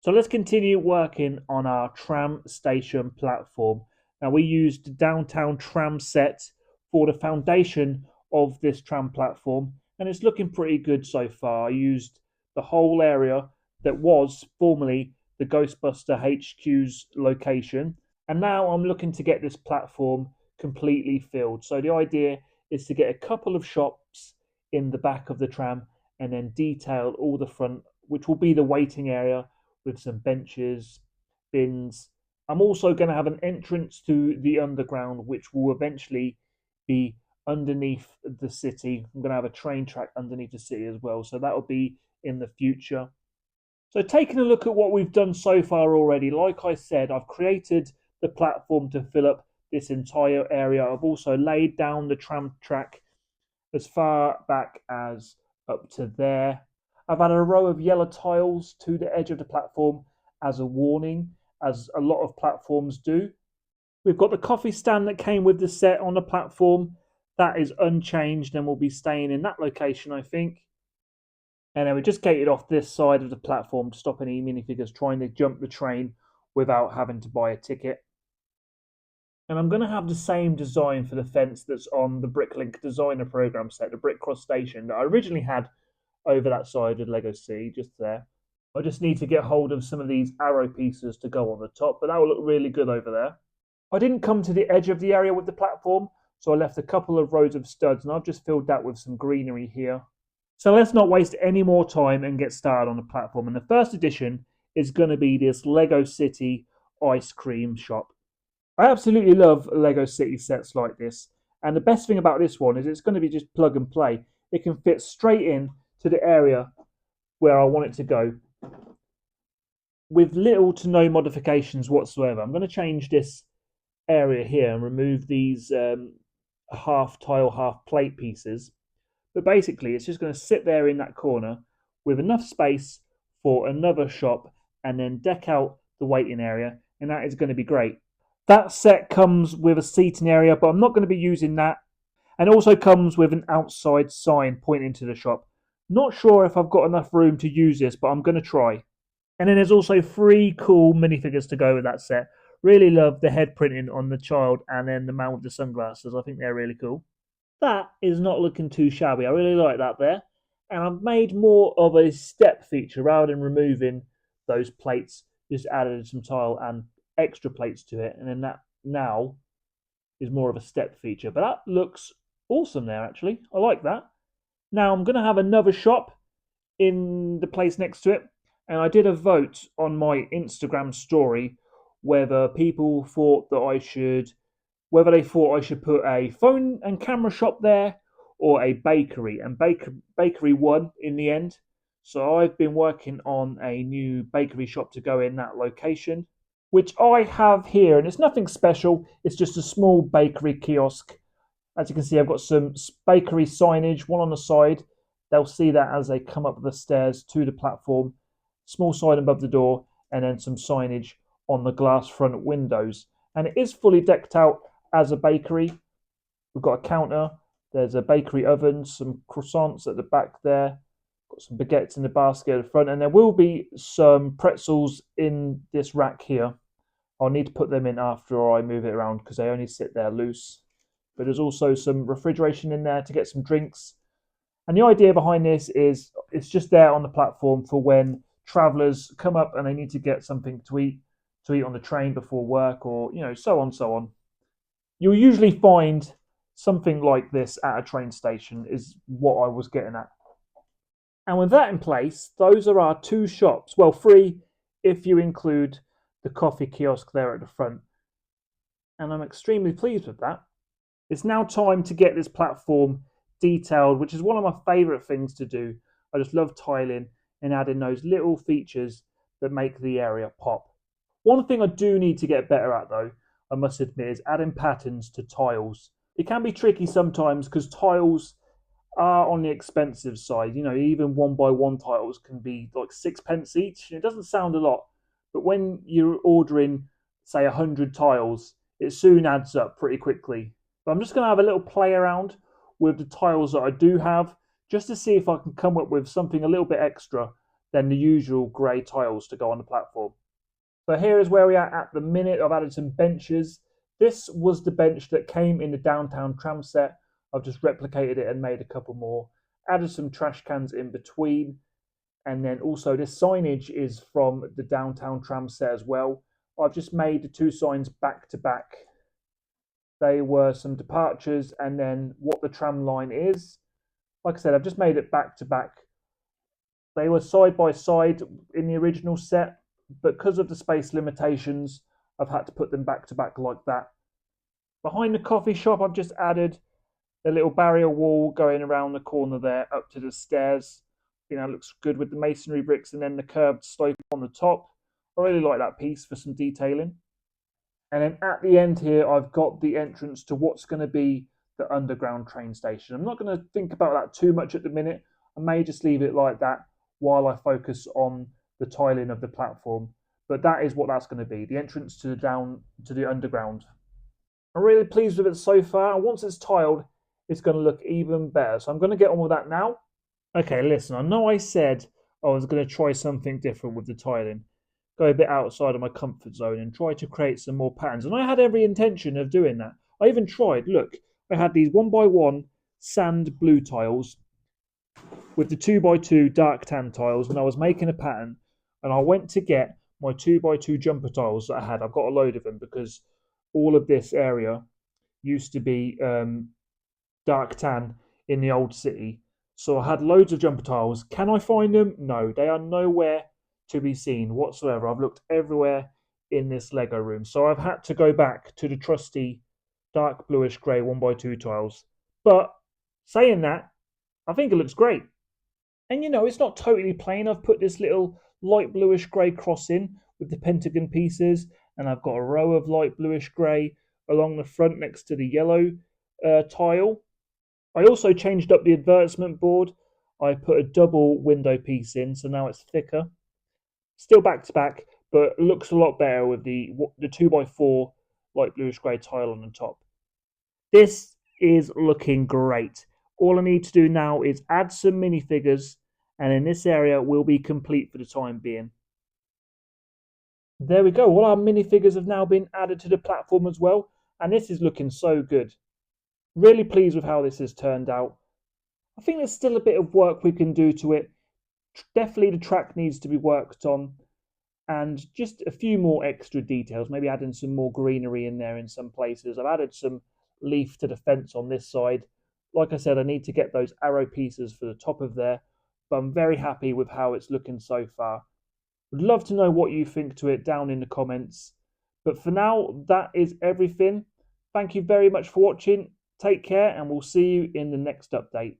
So let's continue working on our tram station platform. Now we used the downtown tram set for the foundation of this tram platform, and it's looking pretty good so far. I used the whole area that was formerly the Ghostbuster HQ's location, and now I'm looking to get this platform completely filled. So the idea is to get a couple of shops in the back of the tram and then detail all the front, which will be the waiting area with some benches, bins. I'm also going to have an entrance to the underground, which will eventually be underneath the city. I'm going to have a train track underneath the city as well. So that will be in the future. So, taking a look at what we've done so far already, like I said, I've created the platform to fill up this entire area. I've also laid down the tram track as far back as up to there. I've added a row of yellow tiles to the edge of the platform as a warning, as a lot of platforms do. We've got the coffee stand that came with the set on the platform. That is unchanged and will be staying in that location, I think. And then we just gated off this side of the platform to stop any minifigures trying to jump the train without having to buy a ticket. And I'm going to have the same design for the fence that's on the Bricklink Designer Program set, the Brick Cross Station that I originally had over that side of Lego City, just there. I just need to get hold of some of these arrow pieces to go on the top, but that will look really good over there. I didn't come to the edge of the area with the platform, so I left a couple of rows of studs, and I've just filled that with some greenery here. So let's not waste any more time and get started on the platform. And the first addition is going to be this Lego City ice cream shop. I absolutely love Lego City sets like this. And the best thing about this one is it's going to be just plug and play. It can fit straight in to the area where I want it to go with little to no modifications whatsoever. I'm going to change this area here and remove these half tile, half plate pieces. But basically, it's just going to sit there in that corner with enough space for another shop and then deck out the waiting area. And that is going to be great. That set comes with a seating area, but I'm not going to be using that. And also comes with an outside sign pointing to the shop. Not sure if I've got enough room to use this, but I'm going to try. And then there's also 3 cool minifigures to go with that set. Really love the head printing on the child and then the man with the sunglasses. I think they're really cool. That is not looking too shabby. I really like that there. And I've made more of a step feature rather than removing those plates. Just added some tile and extra plates to it. And then that now is more of a step feature. But that looks awesome there, actually. I like that. Now I'm going to have another shop in the place next to it. And I did a vote on my Instagram story whether people thought that whether they thought I should put a phone and camera shop there or a bakery. And bakery won in the end. So I've been working on a new bakery shop to go in that location, which I have here. And it's nothing special. It's just a small bakery kiosk. As you can see, I've got some bakery signage, one on the side. They'll see that as they come up the stairs to the platform. Small sign above the door, and then some signage on the glass front windows. And it is fully decked out as a bakery. We've got a counter. There's a bakery oven, some croissants at the back there. Got some baguettes in the basket at the front, and there will be some pretzels in this rack here. I'll need to put them in after I move it around because they only sit there loose. But there's also some refrigeration in there to get some drinks. And the idea behind this is it's just there on the platform for when travelers come up and they need to get something to eat on the train before work, or so on so on. You'll usually find something like this at a train station is what I was getting at. And with that in place, those are our 2 shops. Well, 3 if you include the coffee kiosk there at the front. And I'm extremely pleased with that. It's now time to get this platform detailed, which is one of my favourite things to do. I just love tiling and adding those little features that make the area pop. One thing I do need to get better at, though, I must admit, is adding patterns to tiles. It can be tricky sometimes because tiles are on the expensive side. Even 1x1 tiles can be like 6p each. It doesn't sound a lot, but when you're ordering, say, 100 tiles, it soon adds up pretty quickly. But I'm just going to have a little play around with the tiles that I do have, just to see if I can come up with something a little bit extra than the usual grey tiles to go on the platform. So here is where we are at the minute. I've added some benches. This was the bench that came in the downtown tram set. I've just replicated it and made a couple more. Added some trash cans in between. And then also this signage is from the downtown tram set as well. I've just made the two signs back to back. They were some departures and then what the tram line is. Like I said, I've just made it back to back. They were side by side in the original set, but because of the space limitations, I've had to put them back to back like that. Behind the coffee shop, I've just added a little barrier wall going around the corner there up to the stairs. You know, it looks good with the masonry bricks and then the curved slope on the top. I really like that piece for some detailing. And then at the end here, I've got the entrance to what's going to be the underground train station. I'm not going to think about that too much at the minute. I may just leave it like that while I focus on the tiling of the platform. But that is what that's going to be, the entrance to the underground. I'm really pleased with it so far. And once it's tiled, it's going to look even better. So I'm going to get on with that now. Okay, listen, I know I said I was going to try something different with the tiling, go a bit outside of my comfort zone and try to create some more patterns. And I had every intention of doing that. I even tried. Look, I had these 1x1 sand blue tiles with the 2x2 dark tan tiles, and I was making a pattern. And I went to get my 2x2 jumper tiles that I had. I've got a load of them because all of this area used to be dark tan in the old city. So I had loads of jumper tiles. Can I find them? No, they are nowhere to be seen whatsoever. I've looked everywhere in this Lego room. So I've had to go back to the trusty dark bluish grey 1x2 tiles. But saying that, I think it looks great. And you know, it's not totally plain. I've put this little light bluish grey cross in with the pentagon pieces, and I've got a row of light bluish grey along the front next to the yellow tile. I also changed up the advertisement board. I put a double window piece in, so now it's thicker. Still back to back, but looks a lot better with the 2x4 light bluish grey tile on the top. This is looking great. All I need to do now is add some minifigures, and in this area will be complete for the time being. There we go. All our minifigures have now been added to the platform as well, and this is looking so good. Really pleased with how this has turned out. I think there's still a bit of work we can do to it. Definitely the track needs to be worked on, and just a few more extra details, maybe adding some more greenery in there in some places. I've added some leaf to the fence on this side. Like I said, I need to get those arrow pieces for the top of there, but I'm very happy with how it's looking so far. Would love to know what you think to it down in the comments. But for now, that is everything. Thank you very much for watching. Take care, and we'll see you in the next update.